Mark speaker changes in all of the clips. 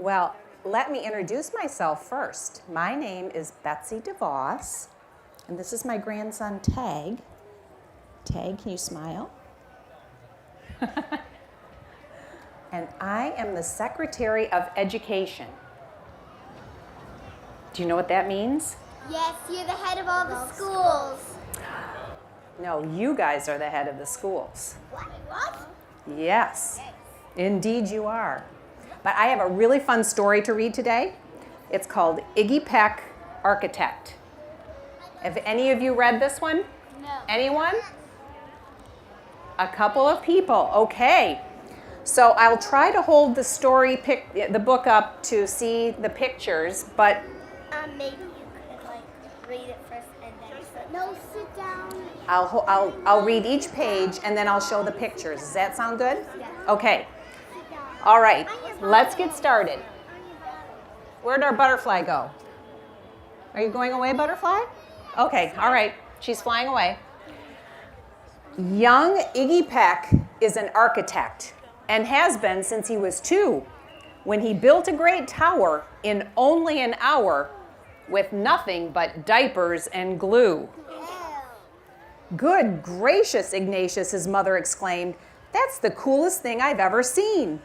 Speaker 1: Well, let me introduce myself first. My name is Betsy DeVos, and this is my grandson, Tag. Tag, can you smile? And I am the Secretary of Education. Do you know what that means?
Speaker 2: Yes, you're the head of all the schools.
Speaker 1: No, you guys are the head of the schools.
Speaker 2: What?
Speaker 1: Yes, indeed you are. But I have a really fun story to read today. It's called Iggy Peck, Architect. Have any of you read this one?
Speaker 2: No.
Speaker 1: Anyone? A couple of people. Okay. So I'll try to hold the book up to see the pictures, but
Speaker 2: Maybe you could read it first and then. No, sit down.
Speaker 1: I'll read each page and then I'll show the pictures. Does that sound good?
Speaker 2: Yeah.
Speaker 1: Okay. All right. Let's get started. Where'd our butterfly go? Are you going away, butterfly? Okay. All right. She's flying away. Young Iggy Peck is an architect and has been since he was 2, when he built a great tower in only an hour with nothing but diapers and glue. Good gracious, Ignatius, his mother exclaimed. That's the coolest thing I've ever seen.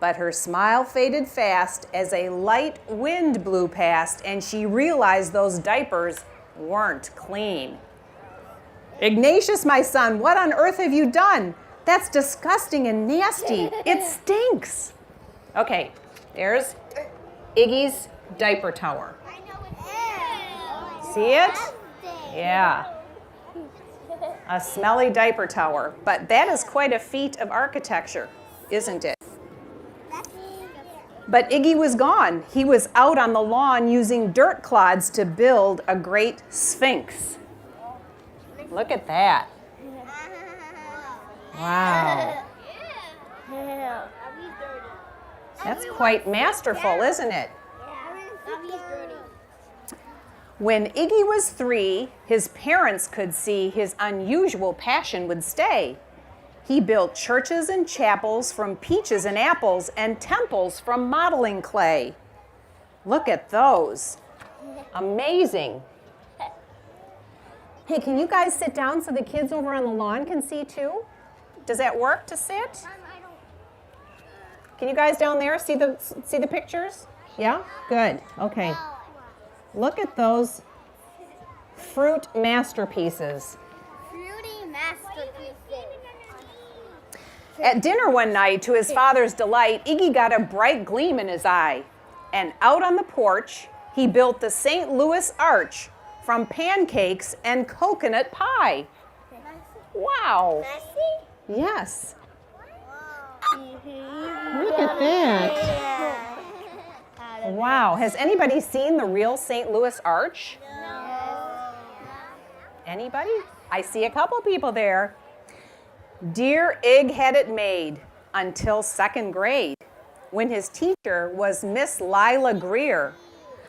Speaker 1: But her smile faded fast as a light wind blew past and she realized those diapers weren't clean. Ignatius, my son, what on earth have you done? That's disgusting and nasty. It stinks. Okay, there's Iggy's diaper tower. See it? Yeah. A smelly diaper tower. But that is quite a feat of architecture, isn't it? But Iggy was gone. He was out on the lawn using dirt clods to build a great sphinx. Look at that. Wow. That's quite masterful, isn't it? When Iggy was 3, his parents could see his unusual passion would stay. He built churches and chapels from peaches and apples and temples from modeling clay. Look at those. Amazing. Hey, can you guys sit down so the kids over on the lawn can see too? Does that work to sit? Can you guys down there see the pictures? Yeah? Good. Okay. Look at those fruit masterpieces.
Speaker 2: Fruity masterpieces.
Speaker 1: At dinner one night, to his father's delight, Iggy got a bright gleam in his eye. And out on the porch, he built the St. Louis Arch from pancakes and coconut pie. Wow.
Speaker 2: Messy?
Speaker 1: Yes.
Speaker 2: Wow.
Speaker 1: Look at that. Wow. Has anybody seen the real St. Louis Arch?
Speaker 2: No.
Speaker 1: Anybody? I see a couple people there. Dear Ig had it made until 2nd grade, when his teacher was Miss Lila Greer.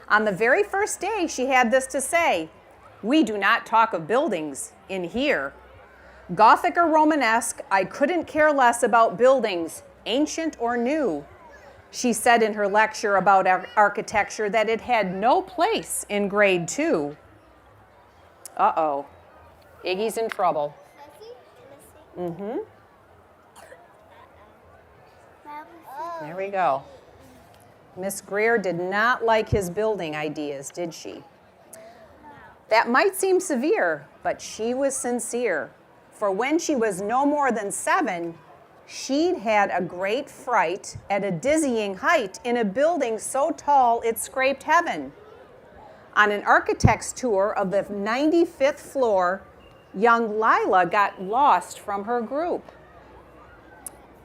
Speaker 1: On the very first day, she had this to say: "We do not talk of buildings in here. Gothic or Romanesque, I couldn't care less about buildings, ancient or new." She said in her lecture about architecture that it had no place in grade 2. Uh-oh. Iggy's in trouble. Mm-hmm. There we go. Miss Greer did not like his building ideas, did she? That might seem severe, but she was sincere. For when she was no more than 7, she'd had a great fright at a dizzying height in a building so tall it scraped heaven. On an architect's tour of the 95th floor, young Lila got lost from her group.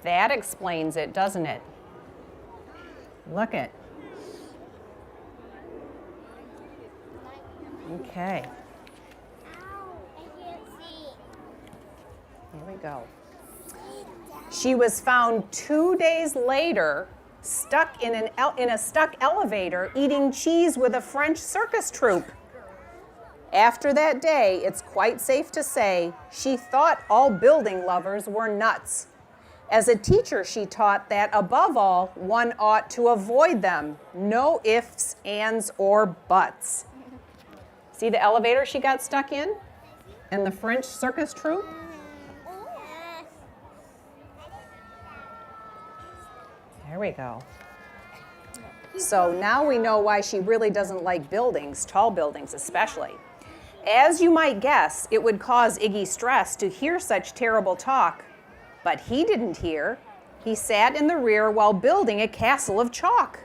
Speaker 1: That explains it, doesn't it? Look it. Okay. Here we go. She was found 2 days later, stuck in a stuck elevator, eating cheese with a French circus troupe. After that day, it's quite safe to say she thought all building lovers were nuts. As a teacher, she taught that above all, one ought to avoid them. No ifs, ands, or buts. See the elevator she got stuck in? And the French circus troupe? There we go. So now we know why she really doesn't like buildings, tall buildings especially. As you might guess, it would cause Iggy stress to hear such terrible talk. But he didn't hear. He sat in the rear while building a castle of chalk.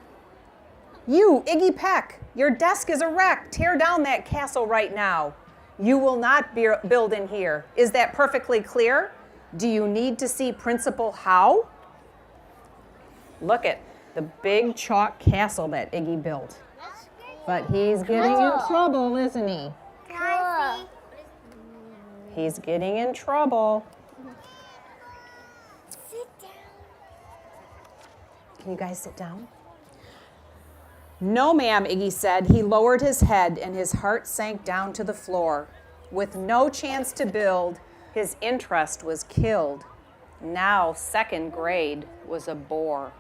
Speaker 1: You, Iggy Peck, your desk is a wreck. Tear down that castle right now. You will not build in here. Is that perfectly clear? Do you need to see Principal How? Look at the big chalk castle that Iggy built. But he's getting in trouble, isn't he? He's getting in trouble.
Speaker 2: Sit down.
Speaker 1: Can you guys sit down? No, ma'am, Iggy said. He lowered his head and his heart sank down to the floor. With no chance to build, his interest was killed. Now, second grade was a bore.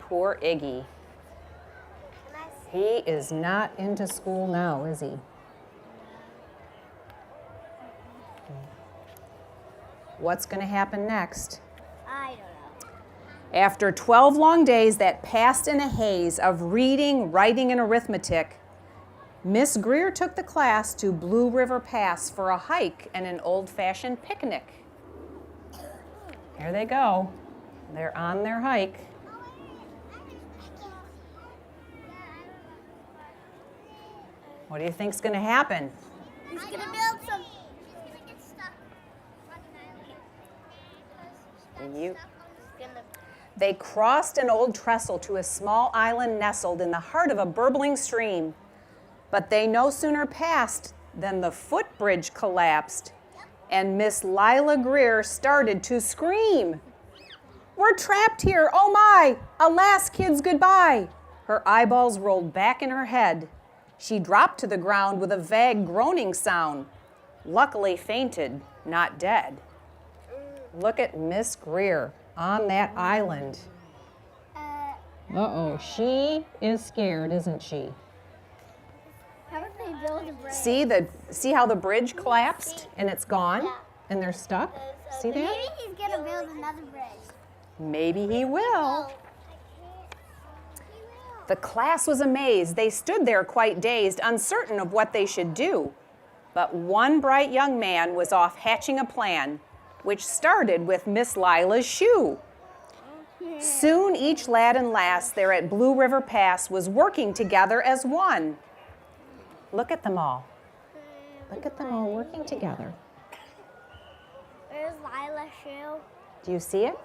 Speaker 1: Poor Iggy. He is not into school now, is he? What's going to happen next?
Speaker 2: I don't know.
Speaker 1: After 12 long days that passed in a haze of reading, writing, and arithmetic, Miss Greer took the class to Blue River Pass for a hike and an old-fashioned picnic. Here they go. They're on their hike. What do you think's going to happen?
Speaker 2: He's going to build some. He's going to get stuck.
Speaker 1: They crossed an old trestle to a small island nestled in the heart of a burbling stream. But they no sooner passed than the footbridge collapsed, and Miss Lila Greer started to scream. We're trapped here, oh my! Alas, kids, goodbye! Her eyeballs rolled back in her head. She dropped to the ground with a vague groaning sound. Luckily fainted, not dead. Look at Miss Greer on that island. Uh-oh, she is scared, isn't she?
Speaker 2: How did they build a bridge?
Speaker 1: See how the bridge collapsed and it's gone and they're stuck? See that?
Speaker 2: Maybe he's going to build another bridge.
Speaker 1: Maybe he will. The class was amazed. They stood there quite dazed, uncertain of what they should do. But one bright young man was off hatching a plan, which started with Miss Lila's shoe. Soon each lad and lass there at Blue River Pass was working together as one. Look at them all. Look at them all working together.
Speaker 2: Where's Lila's shoe?
Speaker 1: Do you see it?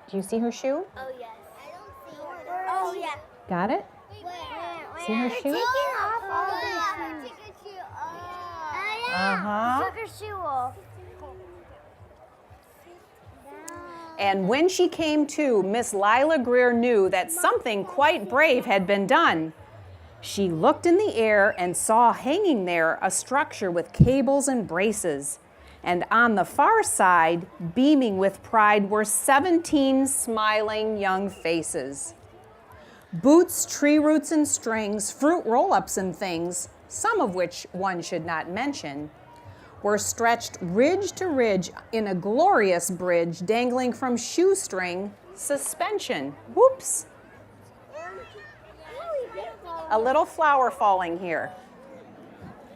Speaker 1: Do you see her shoe?
Speaker 2: Oh, yes. I don't see her. Oh, yeah.
Speaker 1: Got it?
Speaker 2: Where?
Speaker 1: See her
Speaker 2: They're
Speaker 1: shoe?
Speaker 2: taking off all their shoes. Oh, yeah.
Speaker 1: Uh-huh.
Speaker 2: Took her shoe off.
Speaker 1: And when she came to, Miss Lila Greer knew that something quite brave had been done. She looked in the air and saw hanging there a structure with cables and braces. And on the far side, beaming with pride, were 17 smiling young faces. Boots, tree roots and strings, fruit roll-ups and things, some of which one should not mention, were stretched ridge to ridge in a glorious bridge dangling from shoestring suspension. Whoops! A little flower falling here.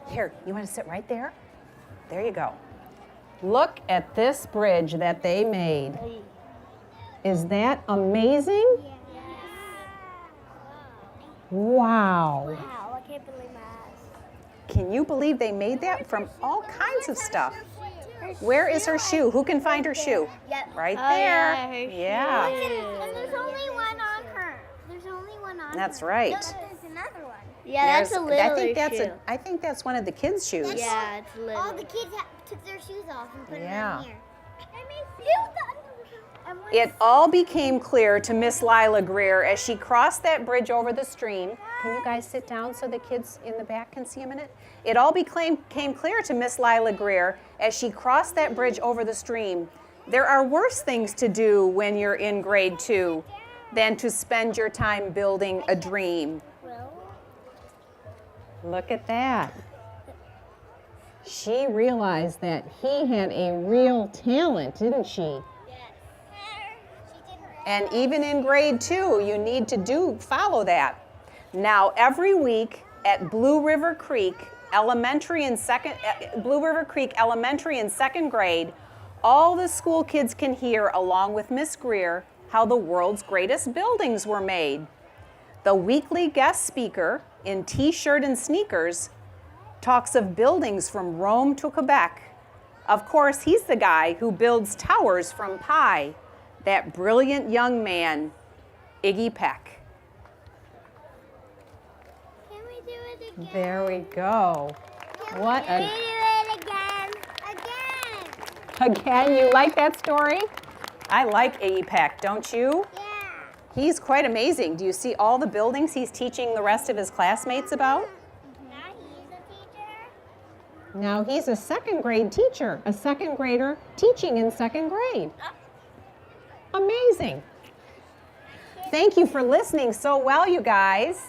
Speaker 1: Here, you want to sit right there? There you go. Look at this bridge that they made. Is that amazing? Wow.
Speaker 2: Wow, I can't believe my eyes.
Speaker 1: Can you believe they made that from all kinds of stuff? Where is her shoe? Who can find her shoe?
Speaker 2: Yep.
Speaker 1: Right
Speaker 2: Oh,
Speaker 1: there.
Speaker 2: yeah, her shoe.
Speaker 1: Yeah.
Speaker 2: And there's only one on her. There's only one on
Speaker 1: That's
Speaker 2: her.
Speaker 1: right.
Speaker 2: No, there's another one.
Speaker 3: Yeah, that's a
Speaker 1: There's-
Speaker 3: little shoe.
Speaker 1: I think that's one of the kids' shoes.
Speaker 3: Yeah, it's little.
Speaker 2: All the kids took their shoes off and put
Speaker 1: Yeah.
Speaker 2: them in here. And they filled the underwear.
Speaker 1: It all became clear to Miss Lila Greer as she crossed that bridge over the stream. Can you guys sit down so the kids in the back can see a minute? It all became clear to Miss Lila Greer as she crossed that bridge over the stream There are worse things to do when you're in grade 2 than to spend your time building a dream.
Speaker 2: Well,
Speaker 1: Look at that. She realized that he had a real talent, didn't she?
Speaker 2: yes. She didn't.
Speaker 1: And even in grade 2, you need to follow that. Now, every week at Blue River Creek Elementary in second grade, all the school kids can hear, along with Miss Greer, how the world's greatest buildings were made. The weekly guest speaker in t-shirt and sneakers talks of buildings from Rome to Quebec. Of course, he's the guy who builds towers from pie, that brilliant young man, Iggy Peck.
Speaker 2: Can we do it again?
Speaker 1: There we go. What
Speaker 2: Can we
Speaker 1: a...
Speaker 2: do it again? Again.
Speaker 1: Again, you like that story? I like Iggy Peck, don't you?
Speaker 2: Yeah.
Speaker 1: He's quite amazing. Do you see all the buildings he's teaching the rest of his classmates about?
Speaker 2: Now he's a teacher.
Speaker 1: Now he's a second grade teacher, a second grader teaching in second grade. Amazing. Thank you for listening so well, you guys.